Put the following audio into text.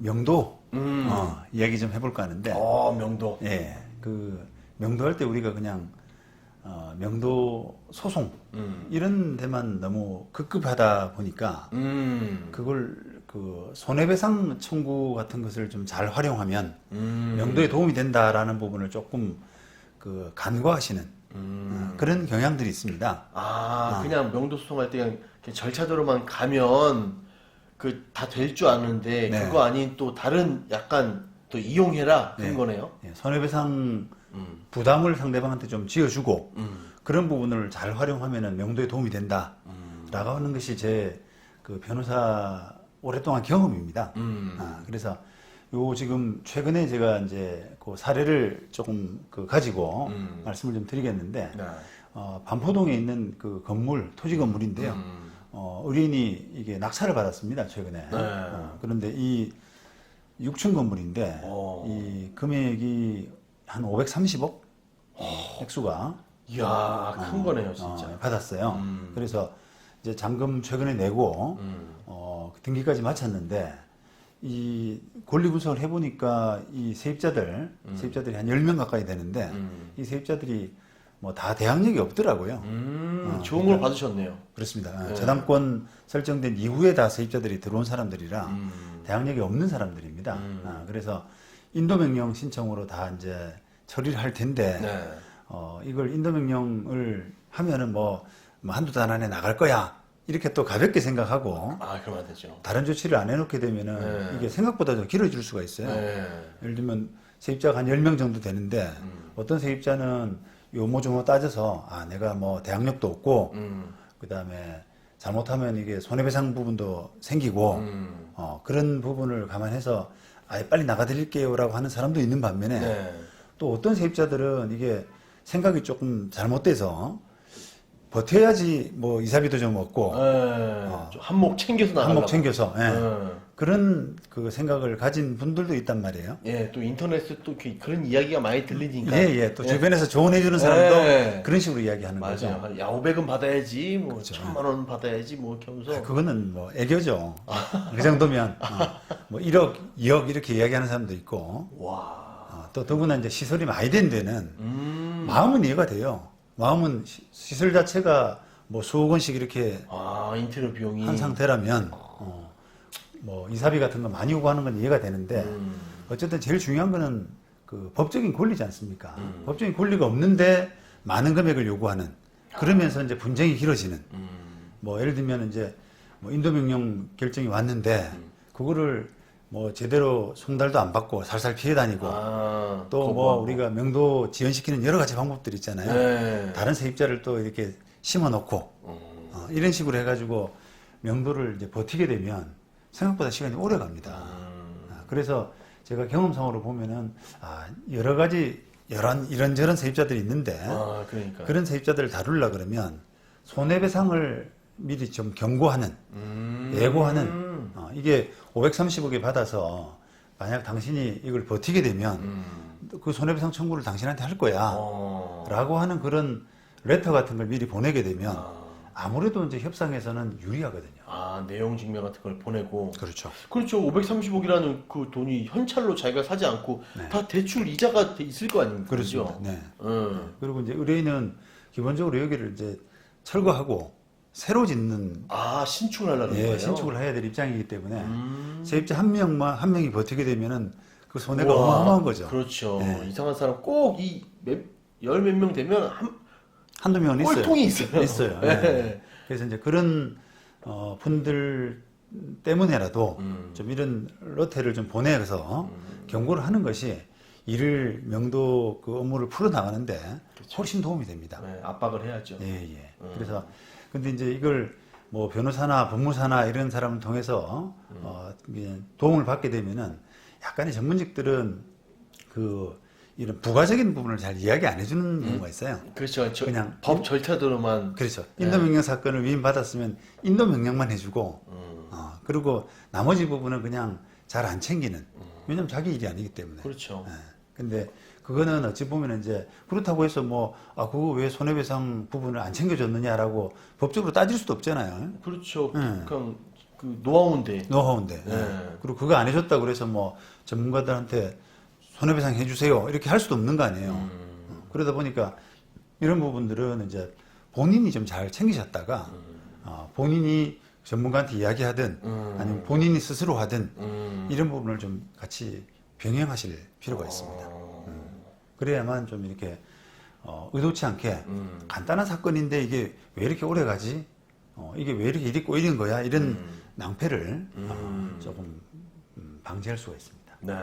명도 이야기 좀 해볼까 하는데. 명도. 예, 그 명도할 때 우리가 그냥 명도 소송 이런 데만 너무 급급하다 보니까 그걸 그 손해배상 청구 같은 것을 좀 잘 활용하면 명도에 도움이 된다라는 부분을 조금 그 간과하시는 그런 경향들이 있습니다. 그냥 명도 소송할 때 그냥 절차대로만 가면 그 다 될 줄 아는데 네. 그거 아닌 또 다른 약간 또 이용해라 그런 네. 거네요. 예, 손해배상 부담을 상대방한테 좀 지어주고 그런 부분을 잘 활용하면 명도에 도움이 된다라고 하는 것이 제 그 변호사 오랫동안 경험입니다. 그래서 요 지금 최근에 제가 이제 그 사례를 조금 그 가지고 말씀을 좀 드리겠는데 네. 반포동에 있는 그 건물 토지 건물인데요. 의뢰인이 이게 낙찰을 받았습니다 최근에. 네. 그런데 이 6층 건물인데 이 금액이 한 530억 액수가 이야 큰 거네요 진짜. 받았어요. 그래서 이제 잔금 최근에 내고 등기까지 마쳤는데 이 권리 분석을 해보니까 이 세입자들이 한 10명 가까이 되는데 이 세입자들이 뭐 다 대항력이 없더라고요. 좋은 걸 받으셨네요. 그렇습니다. 네. 저당권 설정된 이후에 다 세입자들이 들어온 사람들이라 대항력이 없는 사람들입니다. 그래서 인도명령 신청으로 다 이제 처리를 할 텐데 네. 이걸 인도명령을 하면은 뭐 한두 달 안에 나갈 거야 이렇게 또 가볍게 생각하고 그러면 안 되죠. 다른 조치를 안 해놓게 되면은 네. 이게 생각보다 더 길어질 수가 있어요. 네. 예를 들면 세입자가 한 10명 정도 되는데 어떤 세입자는 요모조모 따져서 내가 뭐 대항력도 없고 그 다음에 잘못하면 이게 손해배상 부분도 생기고 그런 부분을 감안해서 아예 빨리 나가드릴게요라고 하는 사람도 있는 반면에 네. 또 어떤 세입자들은 이게 생각이 조금 잘못돼서 버텨야지 뭐 이사비도 좀 얻고 좀 한몫 챙겨서 나가려고. 한몫 챙겨서 네. 그런 그 생각을 가진 분들도 있단 말이에요. 예, 또 인터넷에 또 그런 이야기가 많이 들리니까. 예. 또 주변에서 조언해주는 사람도 예. 그런 식으로 이야기하는 거죠. 맞아요. 야, 500은 받아야지, 뭐, 그렇죠. 1000만 원 받아야지, 뭐, 이렇게 하면서. 그거는 뭐 애교죠. 그 정도면 뭐 1억, 2억 이렇게 이야기하는 사람도 있고 와. 또 더구나 이제 시설이 많이 된 데는 마음은 이해가 돼요. 마음은 시설 자체가 뭐 수억 원씩 이렇게 인테리어 비용이. 한 상태라면 뭐 이사비 같은 거 많이 오고 하는 건 이해가 되는데 어쨌든 제일 중요한 거는 그 법적인 권리지 않습니까? 법적인 권리가 없는데 많은 금액을 요구하는 그러면서 이제 분쟁이 길어지는 뭐 예를 들면 이제 뭐 인도명령 결정이 왔는데 그거를 뭐 제대로 송달도 안 받고 살살 피해 다니고 또 뭐 우리가 명도 지연시키는 여러 가지 방법들이 있잖아요. 네. 다른 세입자를 또 이렇게 심어 놓고 이런 식으로 해가지고 명도를 이제 버티게 되면 생각보다 시간이 오래 갑니다. 그래서 제가 경험상으로 보면은 여러 가지 이런저런 세입자들이 있는데 그러니까. 그런 세입자들을 다루려 그러면 손해배상을 미리 좀 경고하는 예고하는 이게 530억에 받아서 만약 당신이 이걸 버티게 되면 그 손해배상 청구를 당신한테 할 거야 라고 하는 그런 레터 같은 걸 미리 보내게 되면 아무래도 이제 협상에서는 유리하거든요. 내용 증명 같은 걸 보내고. 그렇죠. 그렇죠. 530억이라는 그 돈이 현찰로 자기가 사지 않고 다 대출 이자가 있을 거 아닙니까? 그렇습니다. 그죠? 네. 그리고 이제 의뢰인은 기본적으로 여기를 이제 철거하고 새로 짓는 신축을 하려는 거예요? 신축을 해야 될 입장이기 때문에 세입자 한 명이 버티게 되면은 그 손해가 어마어마한 거죠. 그렇죠. 네. 이상한 사람 꼭 열 몇 명 되면 한두 명은 있어요. 꼴통이 있어요. 있어요. 네. 네. 그래서 이제 그런 분들 때문에라도 좀 이런 로테를 좀 보내서 경고를 하는 것이 일을 명도 그 업무를 풀어 나가는데 훨씬 도움이 됩니다. 네, 압박을 해야죠. 예. 그래서 근데 이제 이걸 뭐 변호사나 법무사나 이런 사람을 통해서 도움을 받게 되면은 약간의 전문직들은 그 이런 부가적인 부분을 잘 이야기 안 해주는 경우가 있어요. 그렇죠. 그냥 법 절차대로만. 그렇죠. 인도명령 사건을 위임받았으면 인도명령만 해주고 그리고 나머지 부분은 그냥 잘 안 챙기는. 왜냐면 자기 일이 아니기 때문에. 그렇죠. 근데 그거는 어찌 보면 이제 그렇다고 해서 뭐 그거 왜 손해배상 부분을 안 챙겨줬느냐라고 법적으로 따질 수도 없잖아요. 그렇죠. 네. 그냥 그 노하우인데. 노하우인데. 네. 그리고 그거 안 해줬다 그래서 뭐 전문가들한테 손해배상 해주세요 이렇게 할 수도 없는 거 아니에요. 그러다 보니까 이런 부분들은 이제 본인이 좀 잘 챙기셨다가 본인이 전문가한테 이야기하든 아니면 본인이 스스로 하든 이런 부분을 좀 같이 병행하실 필요가 있습니다. 그래야만 좀 이렇게 의도치 않게 간단한 사건인데 이게 왜 이렇게 오래 가지? 이게 왜 이렇게 일이 꼬이는 거야? 이런 낭패를 조금 방지할 수가 있습니다. 네.